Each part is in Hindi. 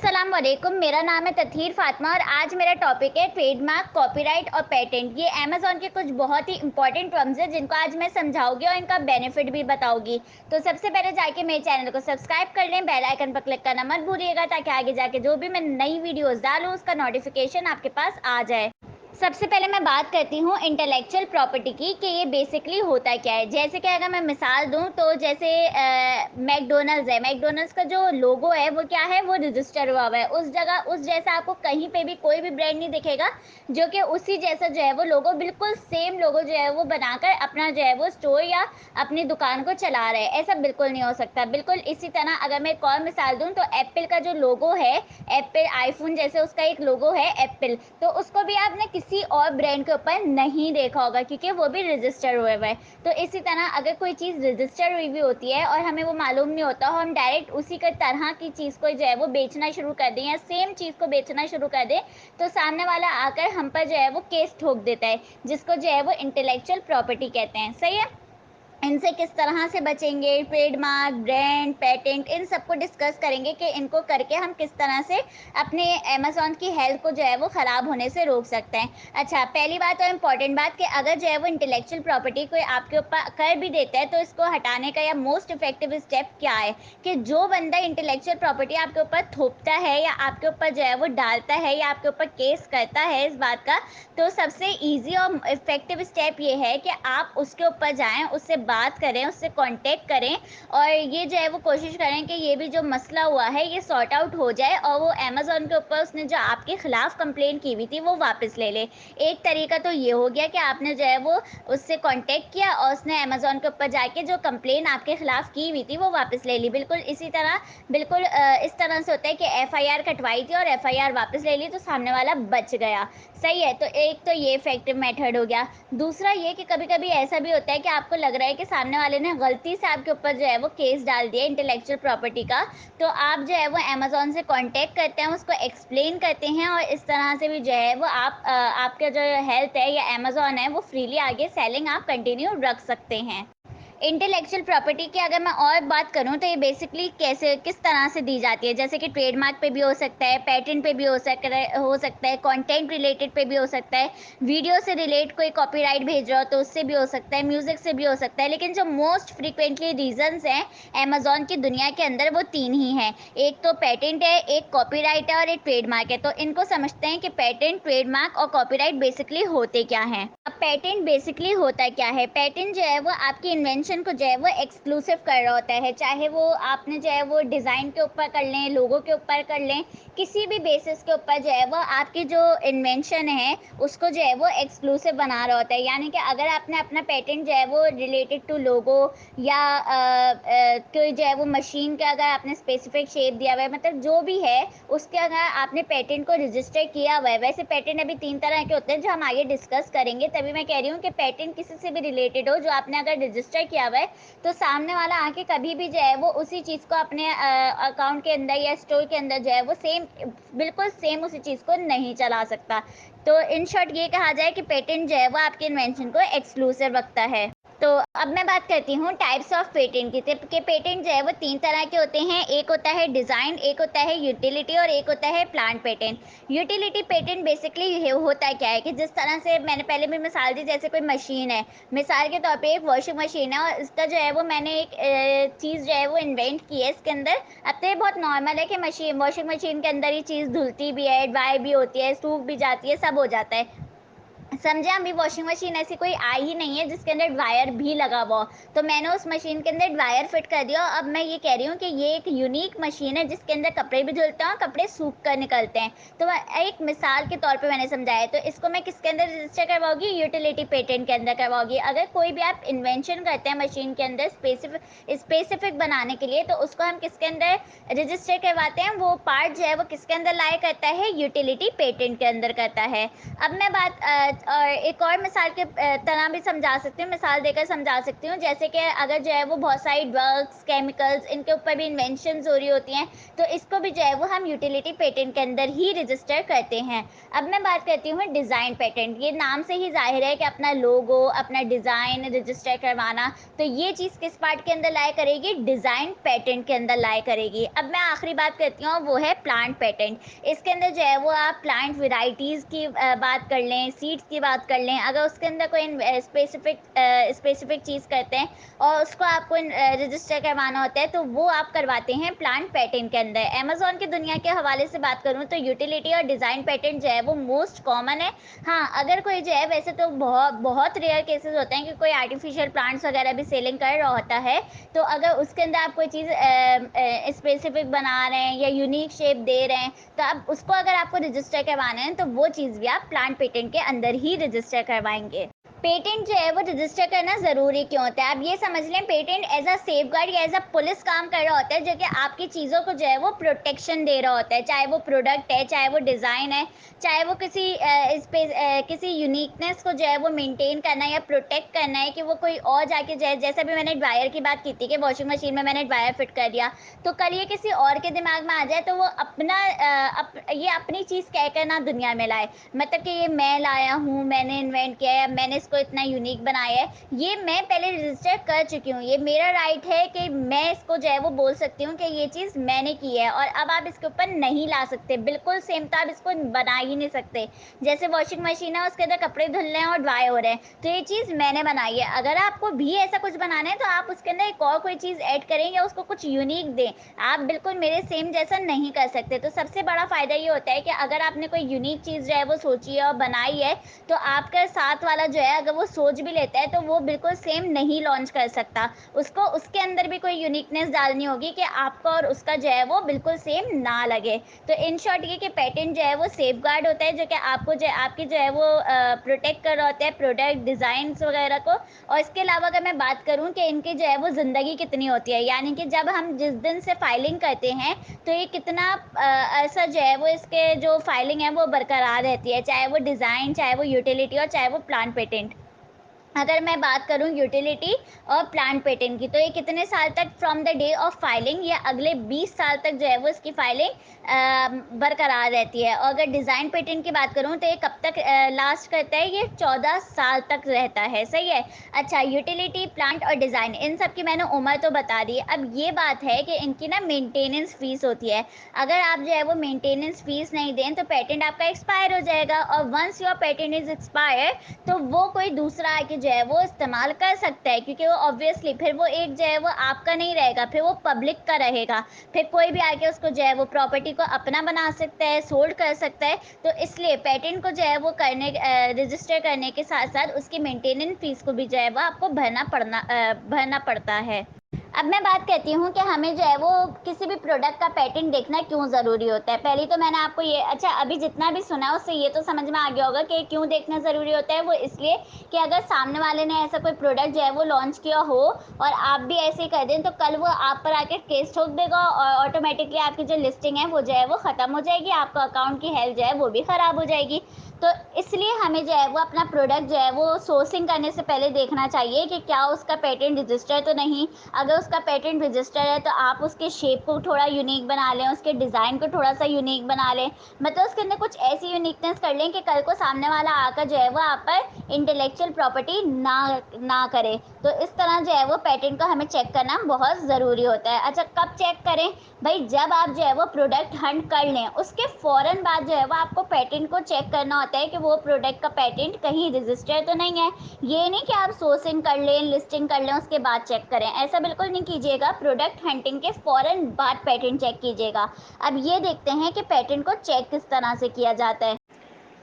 अस्सलाम वालेकुम। मेरा नाम है तथीर फातिमा और आज मेरा टॉपिक है ट्रेडमार्क, कॉपीराइट और पेटेंट। ये अमेज़न के कुछ बहुत ही इंपॉर्टेंट टर्म्स हैं जिनको आज मैं समझाऊंगी और इनका बेनिफिट भी बताऊंगी। तो सबसे पहले जाके मेरे चैनल को सब्सक्राइब कर लें, बेल आइकन पर क्लिक करना मत भूलिएगा ताकि आगे जाके जो भी मैं नई वीडियोस डालूँ उसका नोटिफिकेशन आपके पास आ जाए। सबसे पहले मैं बात करती हूँ इंटेलेक्चुअल प्रॉपर्टी की कि ये बेसिकली होता क्या है। जैसे कि अगर मैं मिसाल दूँ तो जैसे मैकडोनल्ड्स है, मैकडोनल्ड्स का जो लोगो है वो क्या है, वो रजिस्टर हुआ हुआ है। उस जगह उस जैसा आपको कहीं पे भी कोई भी ब्रांड नहीं दिखेगा जो कि उसी जैसा जो है वो लोगो, बिल्कुल सेम लोगो जो है वो बनाकर अपना जो है वो स्टोर या अपनी दुकान को चला रहे हैं। ऐसा बिल्कुल नहीं हो सकता। बिल्कुल इसी तरह अगर मैं एक और मिसाल दूँ तो एप्पल का जो लोगो है, एप्पल आईफोन जैसे उसका एक लोगो है एप्पल, तो उसको भी आपने किसी और ब्रांड के ऊपर नहीं देखा होगा क्योंकि वो भी रजिस्टर हुए हुआ है। तो इसी तरह अगर कोई चीज़ रजिस्टर हुई भी होती है और हमें वो मालूम नहीं होता, हम डायरेक्ट उसी के तरह की चीज़ को जो है वो बेचना शुरू कर दें या सेम चीज़ को बेचना शुरू कर दें, तो सामने वाला आकर हम पर जो है वो केस ठोक देता है, जिसको जो है वो इंटेलेक्चुअल प्रॉपर्टी कहते हैं। सही है। इनसे किस तरह से बचेंगे, ट्रेडमार्क, ब्रांड, पेटेंट, इन सबको डिस्कस करेंगे कि इनको करके हम किस तरह से अपने अमेज़न की हेल्थ को जो है वो ख़राब होने से रोक सकते हैं। अच्छा, पहली बात और इम्पॉर्टेंट बात कि अगर जो है वो इंटेलेक्चुअल प्रॉपर्टी कोई आपके ऊपर कर भी देता है तो इसको हटाने का या मोस्ट इफेक्टिव स्टेप क्या है कि जो बंदा इंटेलेक्चुअल प्रॉपर्टी आपके ऊपर थोपता है या आपके ऊपर जो है वो डालता है या आपके ऊपर केस करता है इस बात का, तो सबसे ईजी और इफेक्टिव स्टेप ये है कि आप उसके ऊपर जाएं, उससे बात करें, उससे कांटेक्ट करें और ये जो है वो कोशिश करें कि ये भी जो मसला हुआ है ये सॉर्ट आउट हो जाए और वो अमेज़न के ऊपर उसने जो आपके खिलाफ कंप्लेंट की हुई थी वो वापस ले ले। एक तरीका तो ये हो गया कि आपने जो है वो उससे कांटेक्ट किया और उसने अमेज़न के ऊपर जाके जो कंप्लेन आपके खिलाफ की हुई थी वो वापस ले ली। बिल्कुल इसी तरह बिल्कुल इस तरह से होता है कि एफआईआर कटवाई थी और एफआईआर वापस ले ली तो सामने वाला बच गया। सही है। तो एक तो ये इफेक्टिव मेथड हो गया। दूसरा ये कि कभी कभी ऐसा भी होता है कि आपको लग रहा है कि सामने वाले ने गलती से आपके ऊपर जो है वो केस डाल दिया इंटेलेक्चुअल प्रॉपर्टी का, तो आप जो है वो अमेज़न से कांटेक्ट करते हैं, उसको एक्सप्लेन करते हैं और इस तरह से भी जो है वो आप आपका जो हेल्थ है या अमेज़न है वो फ्रीली आगे सेलिंग आप कंटिन्यू रख सकते हैं। इंटेलेक्चुअल प्रॉपर्टी की अगर मैं और बात करूं तो ये बेसिकली कैसे किस तरह से दी जाती है, जैसे कि ट्रेडमार्क पे भी हो सकता है, पेटेंट पे भी हो सकता है, कंटेंट रिलेटेड पे भी हो सकता है, वीडियो से रिलेट कोई कॉपीराइट भेज रहा हो तो उससे भी हो सकता है, म्यूजिक से भी हो सकता है। लेकिन जो मोस्ट फ्रिक्वेंटली रीजंस हैं अमेज़न की दुनिया के अंदर वो तीन ही हैं। एक तो पेटेंट है, एक कॉपीराइट है और एक ट्रेडमार्क है। तो इनको समझते हैं कि पेटेंट, ट्रेडमार्क और कॉपीराइट बेसिकली होते क्या हैं। अब पेटेंट बेसिकली होता क्या है। पेटेंट जो है वो आपकी इन्वेंशन को जो है वो एक्सक्लूसिव कर रहा होता है, चाहे वो आपने जो है वो डिज़ाइन के ऊपर कर लें, लोगो के ऊपर कर लें, किसी भी बेसिस के ऊपर जो है वो आपकी जो इन्वेंशन है उसको जो है वो एक्सक्लूसिव बना रहा होता है। यानी कि अगर आपने अपना पेटेंट जो है वो रिलेटेड टू लोगो या कोई जो है वो मशीन का अगर आपने स्पेसिफिक शेप दिया हुआ है, मतलब जो भी है उसके अगर आपने पेटेंट को रजिस्टर किया हुआ है। वैसे पेटेंट अभी तीन तरह के होते हैं जो हम आगे डिस्कस करेंगे, तभी मैं कह रही हूँ कि पेटेंट किसी से भी रिलेटेड हो जो आपने अगर रजिस्टर किया हुआ है तो सामने वाला आके कभी भी जो है वो उसी चीज़ को अपने अकाउंट के अंदर या स्टोर के अंदर जो है वो सेम, बिल्कुल सेम उसी चीज़ को नहीं चला सकता। तो इन शॉर्ट ये कहा जाए कि पेटेंट जो है वो आपके इन्वेंशन को एक्सक्लूसिव रखता है। तो अब मैं बात करती हूँ टाइप्स ऑफ पेटेंट की। के पेटेंट जो है वो तीन तरह के होते हैं। एक होता है डिज़ाइन, एक होता है यूटिलिटी और एक होता है plant patent. Utility patent basically होता क्या है कि जिस तरह से मैंने पहले भी मिसाल दी, जैसे कोई मशीन है, मिसाल के तौर पे एक वॉशिंग मशीन है और इसका जो है वो मैंने एक चीज़ जो है वो इन्वेंट की है इसके अंदर। अब तो ये बहुत नॉर्मल है कि वॉशिंग मशीन के अंदर ही चीज़ धुलती भी है, ड्राई भी होती है, सूख भी जाती है, सब हो जाता है। समझे। अभी वॉशिंग मशीन ऐसी कोई आई ही नहीं है जिसके अंदर ड्रायर भी लगा हुआ हो, तो मैंने उस मशीन के अंदर ड्रायर फिट कर दिया। अब मैं ये कह रही हूँ कि ये एक यूनिक मशीन है जिसके अंदर कपड़े भी धुलते हैं और कपड़े सूख कर निकलते हैं। तो एक मिसाल के तौर पे मैंने समझाया, तो इसको मैं किसके अंदर रजिस्टर करवाऊंगी, यूटिलिटी पेटेंट के अंदर करवाऊंगी। अगर कोई भी आप इन्वेंशन करते हैं मशीन के अंदर स्पेसिफिक बनाने के लिए, तो उसको हम किसके अंदर रजिस्टर करवाते हैं, वो पार्ट जो है वो किसके अंदर लाया करता है, यूटिलिटी पेटेंट के अंदर करता है। अब मैं बात एक और मिसाल के तरह भी समझा सकती हूँ, मिसाल देकर समझा सकती हूँ, जैसे कि अगर जो है वो बहुत सारी ड्रग्स, केमिकल्स, इनके ऊपर भी इन्वेंशंस हो रही होती हैं, तो इसको भी जो है वो हम यूटिलिटी पेटेंट के अंदर ही रजिस्टर करते हैं। अब मैं बात करती हूँ डिज़ाइन पेटेंट। ये नाम से ही ज़ाहिर है कि अपना लोगो, अपना डिज़ाइन रजिस्टर करवाना, तो ये चीज़ किस पार्ट के अंदर लाया करेगी? डिज़ाइन पेटेंट के अंदर लाया करेगी। अब मैं आखिरी बात करती हूँ, वो है प्लांट पेटेंट। इसके अंदर जो है वो आप प्लांट वेराइटीज़ की बात कर लें, सीड्स की बात कर लें, अगर उसके अंदर कोई स्पेसिफिक चीज़ करते हैं और उसको आपको रजिस्टर करवाना होता है, तो वो आप करवाते हैं प्लांट पेटेंट के अंदर। अमेज़न की दुनिया के हवाले से बात करूँ तो यूटिलिटी और डिज़ाइन पेटेंट जो है वो मोस्ट कॉमन है। हाँ, अगर कोई जो है, वैसे तो बहुत रेयर केसेस होते हैं कि कोई आर्टिफिशियल प्लांट्स वगैरह भी सेलिंग कर रहा होता है, तो अगर उसके अंदर आप कोई चीज़ स्पेसिफिक बना रहे हैं या यूनिक शेप दे रहे हैं, तो अब उसको अगर आपको रजिस्टर करवाना है, तो वो चीज़ भी आप प्लांट पेटेंट के अंदर ही रजिस्टर करवाएंगे। पेटेंट जो है वो रजिस्टर करना ज़रूरी क्यों होता है? आप ये समझ लें, पेटेंट एज अ सेफगार्ड या एज अ पुलिस काम कर रहा होता है, जो कि आपकी चीज़ों को जो है वो प्रोटेक्शन दे रहा होता है, चाहे वो प्रोडक्ट है, चाहे वो डिज़ाइन है, चाहे वो किसी यूनिकनेस को जो है वो मेंटेन करना है या प्रोटेक्ट करना है, कि वो कोई और जाके जो है, जैसे भी मैंने ड्रायर की बात की थी कि वॉशिंग मशीन में मैंने ड्रायर फिट कर दिया, तो कल ये किसी और के दिमाग में आ जाए तो वो ये अपनी चीज़ कह कर ना दुनिया में लाए, मतलब कि ये मैं लाया हूँ, मैंने इन्वेंट किया है, मैंने इसको इतना यूनिक बनाया है, ये मैं पहले रजिस्टर कर चुकी हूँ, ये मेरा राइट है कि मैं इसको जो है वो बोल सकती हूँ कि ये चीज़ मैंने की है, और अब आप इसके ऊपर नहीं ला सकते, बिल्कुल सेम तो आप इसको बना ही नहीं सकते। जैसे वॉशिंग मशीन है, उसके अंदर कपड़े धुल रहे हैं और ड्राई हो रहे हैं, तो ये चीज़ मैंने बनाई है। अगर आपको भी ऐसा कुछ बनाना है, तो आप उसके अंदर एक और कोई चीज़ ऐड करें या उसको कुछ यूनिक दें, आप बिल्कुल मेरे सेम जैसा नहीं कर सकते। तो सबसे बड़ा फ़ायदा ये होता है कि अगर आपने कोई यूनिक चीज़ जो है वो सोची है और बनाई है, तो आपका साथ वाला जो है, अगर वो सोच भी लेता है, तो वो बिल्कुल सेम नहीं लॉन्च कर सकता। उसको उसके अंदर भी कोई यूनिकनेस डालनी होगी कि आपका और उसका जो है वो बिल्कुल सेम ना लगे। तो इन शॉर्ट ये कि पेटेंट जो है वो सेफगार्ड होता है, जो कि आपकी जो है वो प्रोटेक्ट कर रहा होता है प्रोडक्ट डिज़ाइंस वगैरह को। और इसके अलावा अगर मैं बात करूँ कि इनकी जो है वो ज़िंदगी कितनी होती है, यानी कि जब हम जिस दिन से फाइलिंग करते हैं, तो ये कितना अरसा जो है वो इसके जो फाइलिंग है वो बरकरार रहती है, चाहे वो डिज़ाइन, चाहे वो यूटिलिटी और चाहे वो प्लांट पेटेंट। अगर मैं बात करूं यूटिलिटी और प्लांट पेटेंट की, तो ये कितने साल तक from the day of filing, या अगले 20 साल तक जो है वो इसकी फाइलिंग बरकरार रहती है। और अगर डिज़ाइन पेटेंट की बात करूं, तो ये कब तक लास्ट करता है? ये 14 साल तक रहता है। सही है। अच्छा, यूटिलिटी, प्लांट और डिज़ाइन, इन सब की मैंने उम्र तो बता दी। अब ये बात है कि इनकी ना मेंटेनेंस फ़ीस होती है। अगर आप जो है वो मेंटेनेंस फ़ीस नहीं दें, तो पेटेंट आपका एक्सपायर हो जाएगा, और once your patent is expire, तो वो कोई दूसरा आके जो है वो इस्तेमाल कर सकता है, क्योंकि वो ऑब्वियसली फिर वो एक जो है वो आपका नहीं रहेगा, फिर वो पब्लिक का रहेगा, फिर कोई भी आके उसको जो है वो प्रॉपर्टी को अपना बना सकता है, सोल्ड कर सकता है। तो इसलिए पेटेंट को जो है वो रजिस्टर करने के साथ साथ उसकी मेंटेनेंस फीस को भी जो है वो आपको भरना पड़ता है। अब मैं बात कहती हूँ कि हमें जो है वो किसी भी प्रोडक्ट का पेटेंट देखना क्यों ज़रूरी होता है। पहले तो मैंने आपको ये, अच्छा, अभी जितना भी सुना है उससे ये तो समझ में आ गया होगा कि क्यों देखना ज़रूरी होता है। वो इसलिए कि अगर सामने वाले ने ऐसा कोई प्रोडक्ट जो है वो लॉन्च किया हो और आप भी ऐसे ही कर दें, तो कल वो आप पर आके केस ठोक देगा, और ऑटोमेटिकली आपकी जो लिस्टिंग है वो जो है वो ख़त्म हो जाएगी, आपका अकाउंट की हेल्थ जो है वो भी ख़राब हो जाएगी। तो इसलिए हमें जो है वो अपना प्रोडक्ट जो है वो सोर्सिंग करने से पहले देखना चाहिए कि क्या उसका पेटेंट रजिस्टर तो नहीं। अगर उसका पेटेंट रजिस्टर है, तो आप उसके शेप को थोड़ा यूनिक बना लें, उसके डिज़ाइन को थोड़ा सा यूनिक बना लें, मतलब उसके अंदर कुछ ऐसी यूनिकनेस कर लें कि कल को सामने वाला आकर जो है वो आप पर इंटेलेक्चुअल प्रॉपर्टी ना करे। तो इस तरह जो है वो पेटेंट को हमें चेक करना बहुत ज़रूरी होता है। अच्छा, कब चेक करें? भाई, जब आप जो है वो प्रोडक्ट हंट कर लें, उसके फ़ौरन बाद जो है वो आपको पेटेंट को चेक करना होता है कि वो प्रोडक्ट का पेटेंट कहीं रजिस्टर तो नहीं है। ये नहीं कि आप सोर्सिंग कर लें, लिस्टिंग कर लें, उसके बाद चेक करें, ऐसा बिल्कुल नहीं कीजिएगा। प्रोडक्ट हंटिंग के फ़ौरन बाद पेटेंट चेक कीजिएगा। अब ये देखते हैं कि पेटेंट को चेक किस तरह से किया जाता है।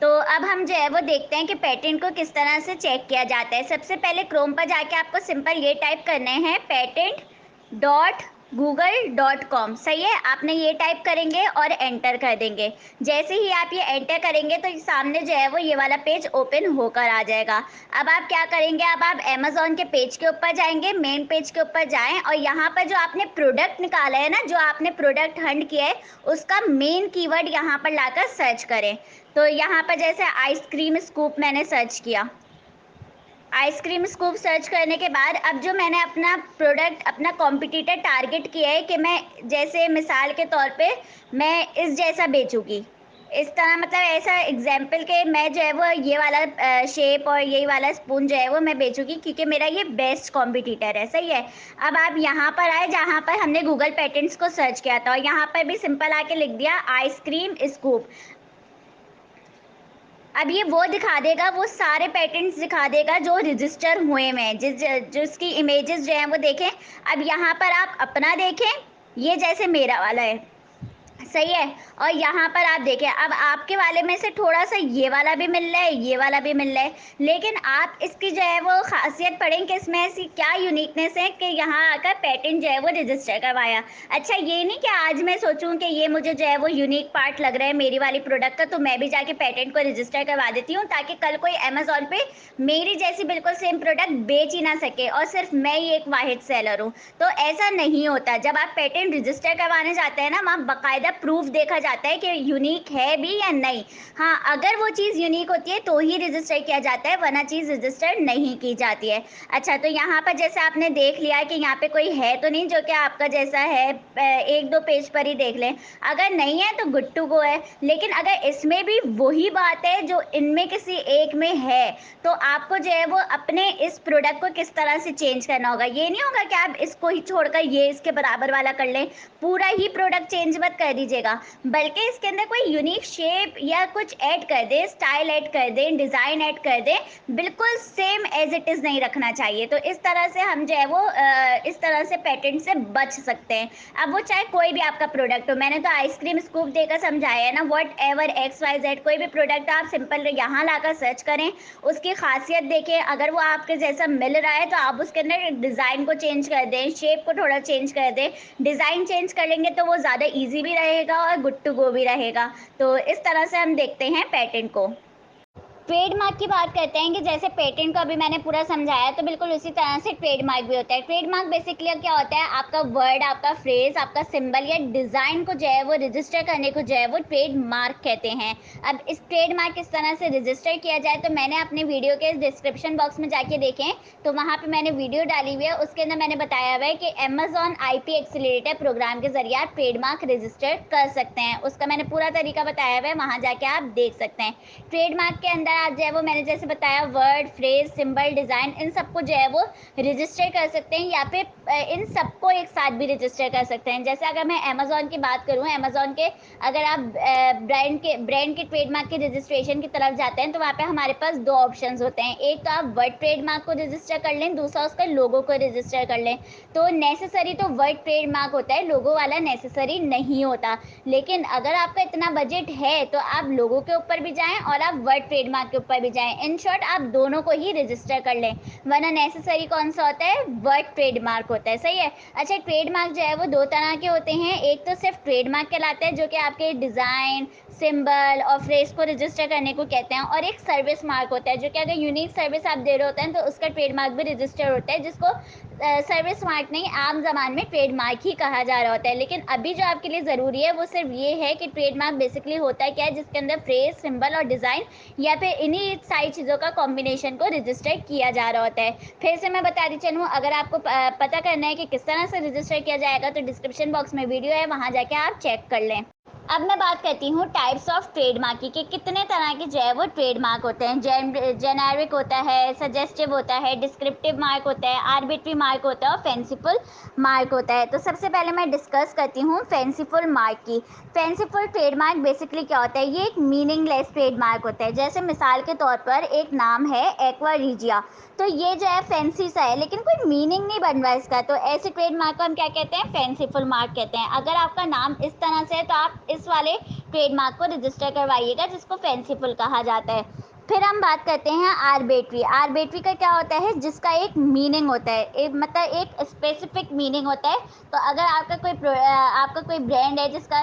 तो अब हम जो है वो देखते हैं कि पेटेंट को किस तरह से चेक किया जाता है। सबसे पहले क्रोम पर जाके आपको सिंपल ये टाइप करने हैं, patent.gov google.com। सही है, आपने ये टाइप करेंगे और एंटर कर देंगे। जैसे ही आप ये एंटर करेंगे तो सामने जो है वो ये वाला पेज ओपन होकर आ जाएगा। अब आप क्या करेंगे, अब आप अमेज़न के पेज के ऊपर जाएंगे, मेन पेज के ऊपर जाएं और यहाँ पर जो आपने प्रोडक्ट निकाला है ना, जो आपने प्रोडक्ट हंट किया है, उसका मेन कीवर्ड यहाँ पर लाकर सर्च करें। तो यहाँ पर जैसे आइसक्रीम स्कूप मैंने सर्च किया, आइसक्रीम स्कूप सर्च करने के बाद अब जो मैंने अपना प्रोडक्ट, अपना कॉम्पिटिटर टारगेट किया है कि मैं, जैसे मिसाल के तौर पे मैं इस जैसा बेचूंगी, इस तरह, मतलब ऐसा एग्जाम्पल के मैं जो है वो ये वाला शेप और यही वाला स्पून जो है वो मैं बेचूंगी, क्योंकि मेरा ये बेस्ट कॉम्पिटिटर है। सही है। अब आप यहाँ पर आए जहाँ पर हमने गूगल पेटेंट्स को सर्च किया था और यहाँ पर भी सिंपल आके लिख दिया आइसक्रीम स्कूप। अब ये वो दिखा देगा, वो सारे पेटेंट्स दिखा देगा जो रजिस्टर हुए हैं, जिसकी इमेजेस जो हैं वो देखें। अब यहाँ पर आप अपना देखें, ये जैसे मेरा वाला है, सही है। और यहाँ पर आप देखें, अब आपके वाले में से थोड़ा सा ये वाला भी मिल रहा है, ये वाला भी मिल रहा है, लेकिन आप इसकी जो है वो खासियत पढ़ें कि इसमें ऐसी क्या यूनिकनेस है कि यहाँ आकर पेटेंट जो है वो रजिस्टर करवाया। अच्छा, ये नहीं कि आज मैं सोचूं कि ये मुझे जो है वो यूनिक पार्ट लग रहा है मेरी वाली प्रोडक्ट का, तो मैं भी जाके पेटेंट को रजिस्टर करवा देती हूँ, ताकि कल कोई अमेजोन पे मेरी जैसी बिल्कुल सेम प्रोडक्ट बेच ही ना सके और सिर्फ मैं ही एक वाहिद सेलर हूँ। तो ऐसा नहीं होता। जब आप पेटेंट रजिस्टर करवाने जाते हैं ना, वहाँ बाकायदा प्रूफ देखा जाता है कि यूनिक है भी या नहीं। हाँ, अगर वो चीज़ यूनिक होती है तो ही रजिस्टर किया जाता है, वरना चीज़ रजिस्टर नहीं की जाती है। अच्छा, तो यहाँ पर जैसे आपने देख लिया कि यहाँ पे कोई है तो नहीं जो कि आपका जैसा है, एक दो पेज पर ही देख लें। अगर नहीं है तो गुड टू गो है। लेकिन अगर इसमें भी वही बात है जो इनमें किसी एक में है, तो आपको जो है वो अपने इस प्रोडक्ट को किस तरह से चेंज करना होगा। ये नहीं होगा कि आप इसको ही छोड़कर ये इसके बराबर वाला कर लें, पूरा ही प्रोडक्ट चेंज मत कर दीजिएगा, बल्कि इसके अंदर कोई यूनिक शेप या कुछ ऐड कर दें, स्टाइल ऐड कर दें, डिज़ाइन ऐड कर दें, बिल्कुल सेम एज इट इज़ नहीं रखना चाहिए। तो इस तरह से हम जो है वो इस तरह से पेटेंट से बच सकते हैं। अब वो चाहे कोई भी आपका प्रोडक्ट हो, मैंने तो आइसक्रीम स्कूप देकर समझाया है ना, whatever X Y Z, कोई भी प्रोडक्ट आप सिंपल यहाँ लाकर सर्च करें, उसकी खासियत देखें, अगर वो आपके जैसा मिल रहा है तो आप उसके अंदर डिज़ाइन को चेंज कर दें, शेप को थोड़ा चेंज कर दें। डिज़ाइन चेंज कर लेंगे तो वो ज़्यादा ईजी भी रहेगा और गुड टू गो भी रहेगा। तो इस तरह से हम देखते हैं पेटेंट को। ट्रेडमार्क की बात करते हैं कि जैसे पेटेंट को अभी मैंने पूरा समझाया, तो बिल्कुल उसी तरह से ट्रेडमार्क भी होता है। ट्रेडमार्क बेसिकली क्या होता है, आपका वर्ड, आपका फ्रेज, आपका सिंबल या डिज़ाइन को जो है वो रजिस्टर करने को जो है वो ट्रेडमार्क कहते हैं। अब इस ट्रेडमार्क किस तरह से रजिस्टर किया जाए, तो मैंने अपने वीडियो के डिस्क्रिप्शन बॉक्स में जाके देखें तो वहाँ पर मैंने वीडियो डाली हुई है, उसके अंदर मैंने बताया हुआ है कि अमेजॉन IP एक्सीलरेटर प्रोग्राम के जरिए आप ट्रेडमार्क रजिस्टर कर सकते हैं। उसका मैंने पूरा तरीका बताया हुआ है, वहाँ जाके आप देख सकते हैं। ट्रेडमार्क के अंदर आप जो है वो मैंने जैसे बताया, वर्ड, फ्रेज, सिंबल, डिज़ाइन, इन सबको जो है वो रजिस्टर कर सकते हैं, या फिर इन सबको एक साथ भी रजिस्टर कर सकते हैं। जैसे अगर मैं अमेजोन की बात करूँ, अमेजोन के अगर आप ब्रांड के ट्रेडमार्क के रजिस्ट्रेशन की तरफ जाते हैं तो वहाँ पे हमारे पास दो ऑप्शन होते हैं। एक तो आप वर्ड ट्रेडमार्क को रजिस्टर कर लें, दूसरा उसका लोगो को रजिस्टर कर लें। तो नेसेसरी तो वर्ड ट्रेडमार्क होता है, लोगो वाला नेसेसरी नहीं होता। लेकिन अगर आपका इतना बजट है तो आप लोगों के ऊपर भी जाएं और आप वर्ड ट्रेडमार्क के ऊपर भी जाएं। इन शॉर्ट आप दोनों को ही रजिस्टर कर लें, वरना नेसेसरी कौन सा होता है, वर्ड ट्रेडमार्क होता है। सही है। अच्छा, ट्रेडमार्क जो है वो दो तरह के होते हैं। एक तो सिर्फ ट्रेडमार्क कहलाता है, जो कि आपके डिज़ाइन, सिंबल और फ्रेज को रजिस्टर करने को कहते हैं, और एक सर्विस मार्क होता है, जो कि अगर यूनिक सर्विस आप दे रहे होते हैं तो उसका ट्रेडमार्क भी रजिस्टर होता है, जिसको सर्विस मार्क नहीं, आम जबान में ट्रेडमार्क ही कहा जा रहा होता है। लेकिन अभी जो आपके लिए ज़रूरी है वो सिर्फ ये है कि ट्रेडमार्क बेसिकली होता है क्या है, जिसके अंदर फ्रेज, सिंबल और डिज़ाइन या फिर इन्हीं सारी चीज़ों का कॉम्बिनेशन को रजिस्टर किया जा रहा होता है। फिर से मैं बताती चलूँ, अगर आपको पता करना है कि किस तरह से रजिस्टर किया जाएगा तो डिस्क्रिप्शन बॉक्स में वीडियो है, वहाँ जाके आप चेक कर लें। अब मैं बात करती हूँ टाइप्स ऑफ ट्रेडमार्क की, कि कितने तरह के जो है वो ट्रेडमार्क होते हैं। जेनेरिक होता है, सजेस्टिव होता है, डिस्क्रिप्टिव मार्क होता है, आर्बिट्री मार्क होता है और फेंसीफुल मार्क होता है। तो सबसे पहले मैं डिस्कस करती हूँ फेंसीफुल मार्क की। फेंसीफुल ट्रेडमार्क बेसिकली क्या होता है, ये एक मीनिंगलेस ट्रेडमार्क होता है। जैसे मिसाल के तौर पर एक नाम है एक्वा रीजिया, तो ये जो है फैंसी सा है लेकिन कोई मीनिंग नहीं बन रहा है इसका, तो ऐसे ट्रेडमार्क को हम क्या कहते हैं, फेंसीफुल मार्क कहते हैं। अगर आपका नाम इस तरह से है तो आप इस वाले ट्रेडमार्क को रजिस्टर करवाइएगा, जिसको फेंसीफुल कहा जाता है। फिर हम बात करते हैं आर्बिट्री। आर्बिट्री का क्या होता है, जिसका एक मीनिंग होता है, मतलब एक स्पेसिफिक मीनिंग होता है। तो अगर आपका कोई ब्रांड है जिसका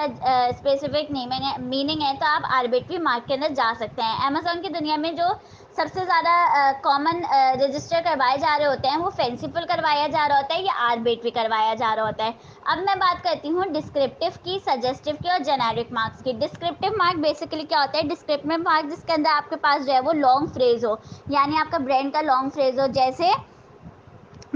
स्पेसिफिक मीनिंग है, तो आप आर्बिट्री मार्क के अंदर जा सकते हैं। अमेजोन की दुनिया में जो सबसे ज़्यादा कॉमन रजिस्टर करवाए जा रहे होते हैं, वो फेंसीफुल करवाया जा रहा होता है या आर्बिट्री करवाया जा रहा होता है। अब मैं बात करती हूँ डिस्क्रिप्टिव की, सजेस्टिव की और जेनेरिक मार्क्स की। डिस्क्रिप्टिव मार्क बेसिकली क्या होता है, डिस्क्रिप्टिव मार्क जिसके अंदर आपके पास जो है वो लॉन्ग फ्रेज हो, यानी आपका ब्रांड का लॉन्ग फ्रेज हो। जैसे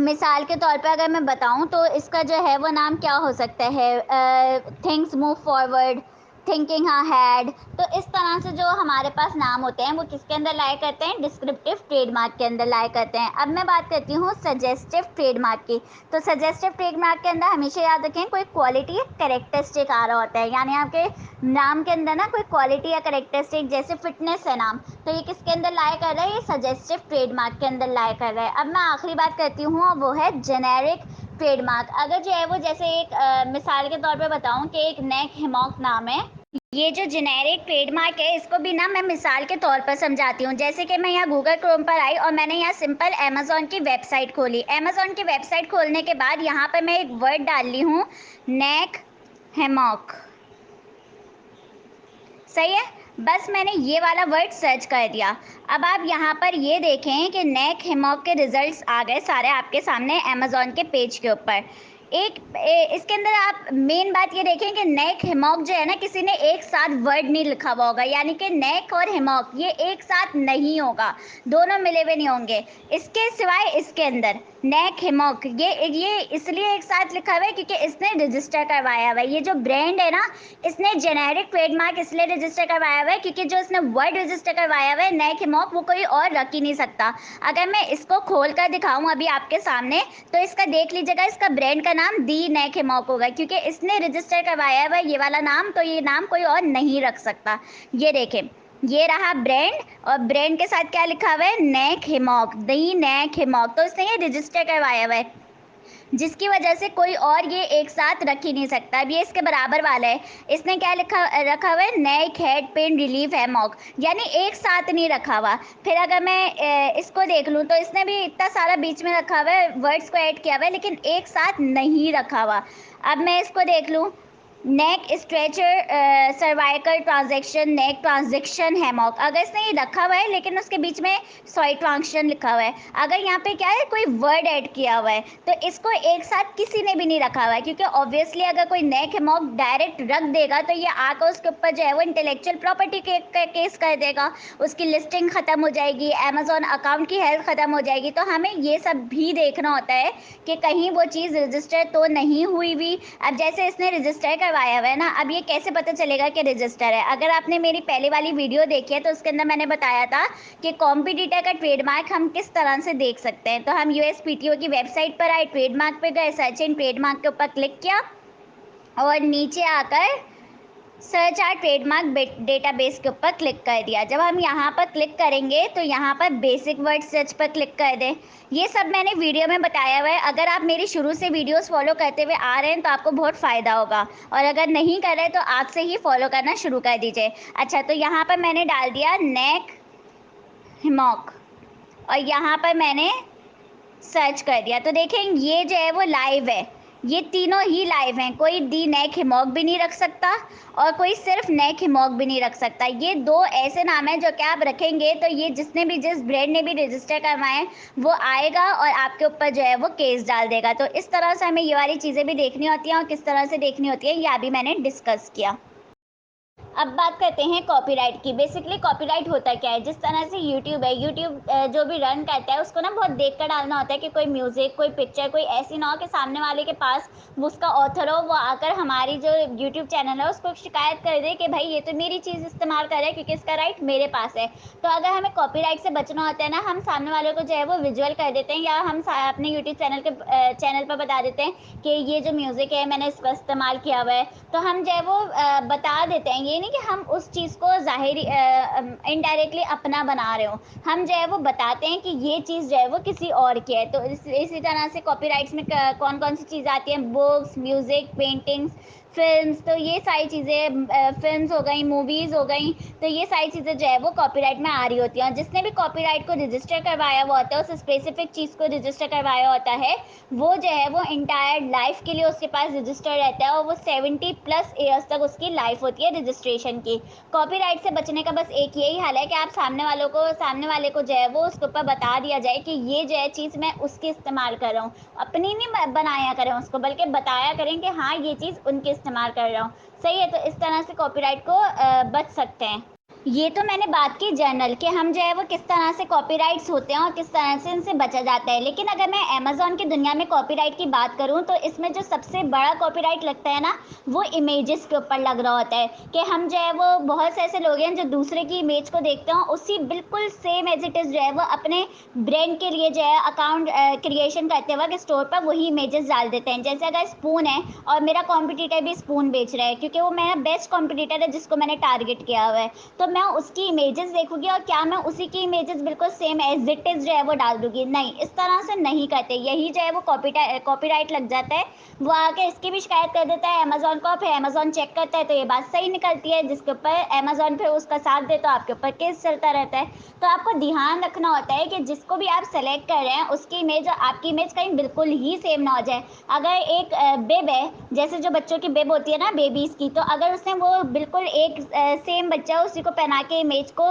मिसाल के तौर पे अगर मैं बताऊं तो इसका जो है वो नाम क्या हो सकता है, things move forward, thinking ahead. तो इस तरह से जो हमारे पास नाम होते हैं वो किसके अंदर लाया करते हैं, डिस्क्रिप्टिव ट्रेडमार्क के अंदर लाया करते हैं। अब मैं बात करती हूँ सजेस्टिव ट्रेडमार्क की। तो सजेस्टिव ट्रेडमार्क के अंदर हमेशा याद रखें कोई क्वालिटी या कैरेक्टरिस्टिक आ रहा होता है, यानी आपके नाम के अंदर ना कोई क्वालिटी या कैरेक्टरिस्टिक, जैसे फिटनेस है नाम, तो ये किसके अंदर लाया कर रहा है, ये सजेस्टिव ट्रेडमार्क के अंदर लाया कर रहा है। अब मैं आखिरी बात करती हूँ, वो है जेनेरिक ट्रेडमार्क। अगर जो है वो जैसे एक मिसाल के तौर पे बताऊं कि एक नेक हिमॉक नाम है, ये जो जेनेरिक ट्रेडमार्क है इसको भी ना मैं मिसाल के तौर पर समझाती हूँ। जैसे कि मैं यहाँ गूगल क्रोम पर आई और मैंने यहाँ सिंपल अमेजोन की वेबसाइट खोली। अमेजोन की वेबसाइट खोलने के बाद यहाँ पर मैं एक वर्ड डाल ली हूँ, नेक हेमॉक। सही है, बस मैंने ये वाला वर्ड सर्च कर दिया। अब आप यहाँ पर ये देखें कि नेक हिमॉक के रिजल्ट्स आ गए सारे आपके सामने अमेजोन के पेज के ऊपर। इसके अंदर आप मेन बात ये देखें कि नेक हिमॉक जो है ना, किसी ने एक साथ वर्ड नहीं लिखा हुआ होगा, यानी कि नेक और हिमॉक ये एक साथ नहीं होगा, दोनों मिले हुए नहीं होंगे। इसके सिवाय इसके अंदर नेक हिमॉक ये इसलिए एक साथ लिखा हुआ है क्योंकि इसने रजिस्टर करवाया हुआ है। ये जो ब्रांड है ना, इसने जेनेरिक ट्रेडमार्क इसलिए रजिस्टर करवाया हुआ है क्योंकि जो इसने वर्ड रजिस्टर करवाया हुआ है नेक हिमॉक, वो कोई और रख ही नहीं सकता। अगर मैं इसको खोल कर दिखाऊं अभी आपके सामने, तो इसका देख लीजिएगा, इसका ब्रांड का नाम दी नेक हिमॉक होगा क्योंकि इसने रजिस्टर करवाया हुआ है ये वाला नाम, तो ये नाम कोई और नहीं रख सकता। ये देखें, ये रहा ब्रांड, और ब्रांड के साथ क्या लिखा हुआ है, नेक हिमॉक, दी नेक हिमॉक। तो इसने ये रजिस्टर करवाया हुआ है, जिसकी वजह से कोई और ये एक साथ रख ही नहीं सकता। अब ये इसके बराबर वाला है, इसने क्या रखा हुआ है, नेक हेड पेन रिलीफ हैमॉक, यानी एक साथ नहीं रखा हुआ। फिर अगर मैं इसको देख लूँ तो इसने भी इतना सारा बीच में रखा हुआ है, वर्ड्स को ऐड किया हुआ है, लेकिन एक साथ नहीं रखा हुआ। अब मैं इसको देख लूँ, नेक स्ट्रेचर सर्वाइकल ट्रांजेक्शन नेक ट्रांजेक्शन हैमॉक, अगर इसने ये रखा हुआ है लेकिन उसके बीच में सॉरी ट्रांजेक्शन लिखा हुआ है, अगर यहाँ पे क्या है कोई वर्ड ऐड किया हुआ है, तो इसको एक साथ किसी ने भी नहीं रखा हुआ है, क्योंकि ऑब्वियसली अगर कोई नेक हैमॉक डायरेक्ट रख देगा तो ये आकर उसके ऊपर जो है वो इंटेलेक्चुअल प्रॉपर्टी के केस कर देगा, उसकी लिस्टिंग खत्म हो जाएगी, अमेजोन अकाउंट की हेल्थ खत्म हो जाएगी। तो हमें ये सब भी देखना होता है कि कहीं वो चीज़ रजिस्टर तो नहीं हुई हुई। अब जैसे इसने रजिस्टर करवाया हुआ है ना, अब ये कैसे पता चलेगा कि रजिस्टर है। अगर आपने मेरी पहले वाली वीडियो देखी है तो उसके अंदर मैंने बताया था कि कॉम्पिटिटर का ट्रेडमार्क हम किस तरह से देख सकते हैं। तो हम यूएसपीटीओ की वेबसाइट पर आए, ट्रेडमार्क पे गए, सर्च इन ट्रेडमार्क के ऊपर क्लिक किया और नीचे आकर सर्च आर ट्रेडमार्क डेटाबेस के ऊपर क्लिक कर दिया। जब हम यहाँ पर क्लिक करेंगे तो यहाँ पर बेसिक वर्ड सर्च पर क्लिक कर दें। ये सब मैंने वीडियो में बताया हुआ है, अगर आप मेरी शुरू से वीडियोस फॉलो करते हुए आ रहे हैं तो आपको बहुत फ़ायदा होगा, और अगर नहीं कर रहे तो आज से ही फॉलो करना शुरू कर दीजिए। अच्छा, तो यहाँ पर मैंने डाल दिया नेक हिमॉक और यहाँ पर मैंने सर्च कर दिया, तो देखें ये जो है वो लाइव है, ये तीनों ही लाइव हैं। कोई दी नेक हिमॉक भी नहीं रख सकता और कोई सिर्फ नेक हिमॉक भी नहीं रख सकता। ये दो ऐसे नाम हैं जो कि आप रखेंगे तो ये जिसने भी जिस ब्रांड ने भी रजिस्टर करवाए वो आएगा और आपके ऊपर जो है वो केस डाल देगा। तो इस तरह से हमें ये वाली चीज़ें भी देखनी होती हैं और किस तरह से देखनी होती है ये अभी मैंने डिस्कस किया। अब बात करते हैं कॉपीराइट की। बेसिकली कॉपीराइट होता क्या है, जिस तरह से यूट्यूब है, यूट्यूब जो भी रन करता है उसको ना बहुत देख कर डालना होता है कि कोई म्यूज़िक, कोई पिक्चर, कोई ऐसी ना हो कि सामने वाले के पास वो उसका ऑथर हो, वो आकर हमारी जो यूट्यूब चैनल है उसको शिकायत कर दे कि भाई ये तो मेरी चीज़ इस्तेमाल कर रहा है क्योंकि इसका राइट मेरे पास है। तो अगर हमें कॉपीराइट से बचना होता है ना, हम सामने वाले को जो है वो विजुअल कर देते हैं या हम अपने यूट्यूब चैनल पर बता देते हैं कि ये जो म्यूज़िक है मैंने इसका इस्तेमाल किया हुआ है। तो हम जो है वो बता देते हैं, ये नहीं कि हम उस चीज़ को ज़ाहिरी इनडायरेक्टली अपना बना रहे हो, हम जो है वो बताते हैं कि ये चीज़ जो है वो किसी और की है। तो इसी तरह से कॉपीराइट्स में कौन कौन सी चीज़ आती हैं, बुक्स, म्यूज़िक, पेंटिंग्स, फ़िल्म्स, तो ये सारी चीज़ें फ़िल्म्स हो गई, मूवीज़ हो गई, तो ये सारी चीज़ें जो है वो कॉपीराइट में आ रही होती हैं। और जिसने भी कॉपीराइट को रजिस्टर करवाया हुआ होता है, उस स्पेसिफ़िक चीज़ को रजिस्टर करवाया होता है, वो जो है वो एंटायर लाइफ़ के लिए उसके पास रजिस्टर रहता है और वो 70 प्लस ईयर्स तक उसकी लाइफ़ होती है रजिस्ट्रेशन की। कॉपीराइट से बचने का बस एक यही हल है कि आप सामने वाले को जो है वो उसके ऊपर बता दिया जाए कि ये जो है चीज़ मैं उसकी इस्तेमाल कर रहा हूँ। अपनी नहीं बनाया करें उसको, बल्कि बताया करें कि हाँ, ये चीज़ उनकी इस्तेमाल कर रहा हूँ। सही है, तो इस तरह से कॉपीराइट को बच सकते हैं। ये तो मैंने बात की जर्नल कि हम जो है वो किस तरह से कॉपीराइट्स होते हैं और किस तरह से इनसे बचा जाता है। लेकिन अगर मैं अमेज़न की दुनिया में कॉपीराइट की बात करूँ, तो इसमें जो सबसे बड़ा कॉपीराइट लगता है ना, वो इमेजेस के ऊपर लग रहा होता है कि हम जो है वो बहुत से ऐसे लोग हैं जो दूसरे की इमेज को देखते हैं, उसी बिल्कुल सेम एज़ इट इज़ जो है वो अपने ब्रांड के लिए जो है अकाउंट क्रिएशन करते वक़्त स्टोर पर वही इमेजेस डाल देते हैं। जैसे अगर स्पून है और मेरा कॉम्पिटिटर भी स्पून बेच रहा है, क्योंकि वो मेरा बेस्ट कॉम्पिटिटर है जिसको मैंने टारगेट किया हुआ है, तो मैं उसकी इमेजेस देखूंगी और क्या मैं उसी की इमेजेस बिल्कुल सेम एज इट इज जो है वो डाल दूंगी? नहीं, इस तरह से नहीं करते। यही जो है वो कॉपीराइट लग जाता है। वो आके इसकी भी शिकायत कर देता है अमेजोन को, फिर अमेजोन चेक करता है तो ये बात सही निकलती है, जिसके ऊपर अमेजोन फिर उसका साथ दे तो आपके ऊपर केस चलता रहता है। तो आपको ध्यान रखना होता है कि जिसको भी आप सेलेक्ट कर रहे हैं उसकी इमेज और आपकी इमेज कहीं बिल्कुल ही सेम ना हो जाए। अगर एक बेब है, जैसे जो बच्चों की बेब होती है ना, बेबीज़ की, तो अगर उसने वो बिल्कुल एक सेम बच्चा उसी को पहना के इमेज को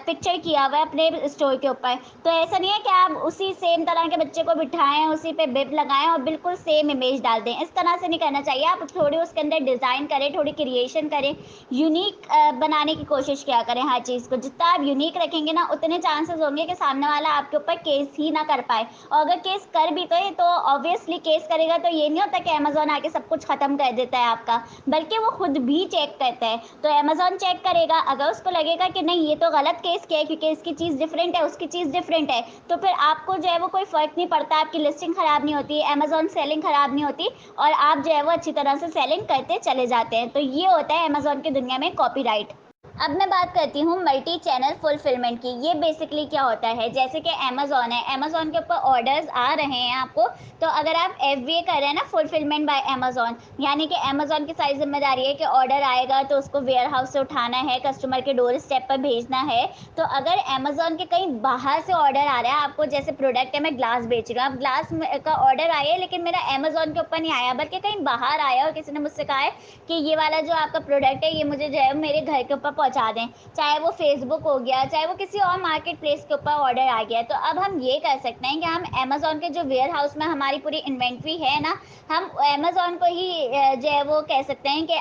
पिक्चर किया हुआ है अपने स्टोर के ऊपर, तो ऐसा नहीं है कि आप उसी सेम तरह के बच्चे को बिठाएं, उसी पे बिब लगाएं और बिल्कुल सेम इमेज डाल दें। इस तरह से नहीं करना चाहिए। आप थोड़ी उसके अंदर डिज़ाइन करें, थोड़ी क्रिएशन करें, यूनिक बनाने की कोशिश किया करें हर चीज़ को। जितना आप यूनिक रखेंगे ना, उतने चांसेस होंगे कि सामने वाला आपके ऊपर केस ही ना कर पाए। और अगर केस कर भी तो ऑब्वियसली केस करेगा तो ये नहीं होता कि अमेजोन आके सब कुछ ख़त्म कर देता है आपका, बल्कि वो खुद भी चेक करता है। तो अमेजोन चेक करेगा, अगर उसको लगेगा कि नहीं ये तो गलत केस किया है क्योंकि इसकी चीज़ डिफरेंट है, उसकी चीज़ डिफरेंट है, तो फिर आपको जो है वो कोई फ़र्क नहीं पड़ता, आपकी लिस्टिंग ख़राब नहीं होती, अमेजोन सेलिंग ख़राब नहीं होती और आप जो है वो अच्छी तरह से सेलिंग करते चले जाते हैं। तो ये होता है अमेजोन की दुनिया में कॉपीराइट। अब मैं बात करती हूँ मल्टी चैनल फुलफिलमेंट की। ये बेसिकली क्या होता है, जैसे कि अमेजोन है, अमेजोन के ऊपर ऑर्डर्स आ रहे हैं आपको, तो अगर आप एफबीए कर रहे हैं ना, फुलफिलमेंट बाय अमेजोन, यानी कि अमेजोन की सारी जिम्मेदारी है कि ऑर्डर आएगा तो उसको वेयर हाउस से उठाना है, कस्टमर के डोर स्टेप पर भेजना है। तो अगर अमेजोन के कहीं बाहर से ऑर्डर आ रहा है आपको, जैसे प्रोडक्ट है, मैं ग्लास बेच रही हूँ, अब ग्लास का ऑर्डर आया है लेकिन मेरा अमेजोन के ऊपर नहीं आया, बल्कि कहीं बाहर आया और किसी ने मुझसे कहा है कि ये वाला जो आपका प्रोडक्ट है ये मुझे जो है मेरे घर के ऊपर पहुंचा दें, चाहे वो फेसबुक हो गया, चाहे वो किसी और मार्केट प्लेस के ऊपर ऑर्डर आ गया, तो अब हम ये कर सकते हैं कि हम अमेजोन के जो वेयर हाउस में हमारी पूरी इन्वेंट्री है ना, हम अमेजोन को ही जो है वो कह सकते हैं कि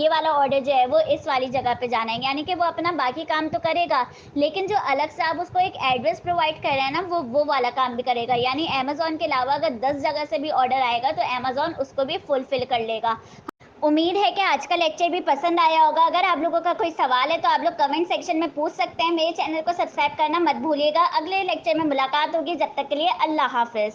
ये वाला ऑर्डर जो है वो इस वाली जगह पे जाना है, यानी कि वो अपना बाकी काम तो करेगा, लेकिन जो अलग से आप उसको एक एड्रेस प्रोवाइड कर रहे हैं ना, वो वाला काम भी करेगा। यानी अमेजोन के अलावा अगर 10 जगह से भी ऑर्डर आएगा तो अमेजोन उसको भी फुलफिल कर लेगा। उम्मीद है कि आज का लेक्चर भी पसंद आया होगा। अगर आप लोगों का कोई सवाल है तो आप लोग कमेंट सेक्शन में पूछ सकते हैं। मेरे चैनल को सब्सक्राइब करना मत भूलिएगा। अगले लेक्चर में मुलाकात होगी, जब तक के लिए अल्लाह हाफिज़।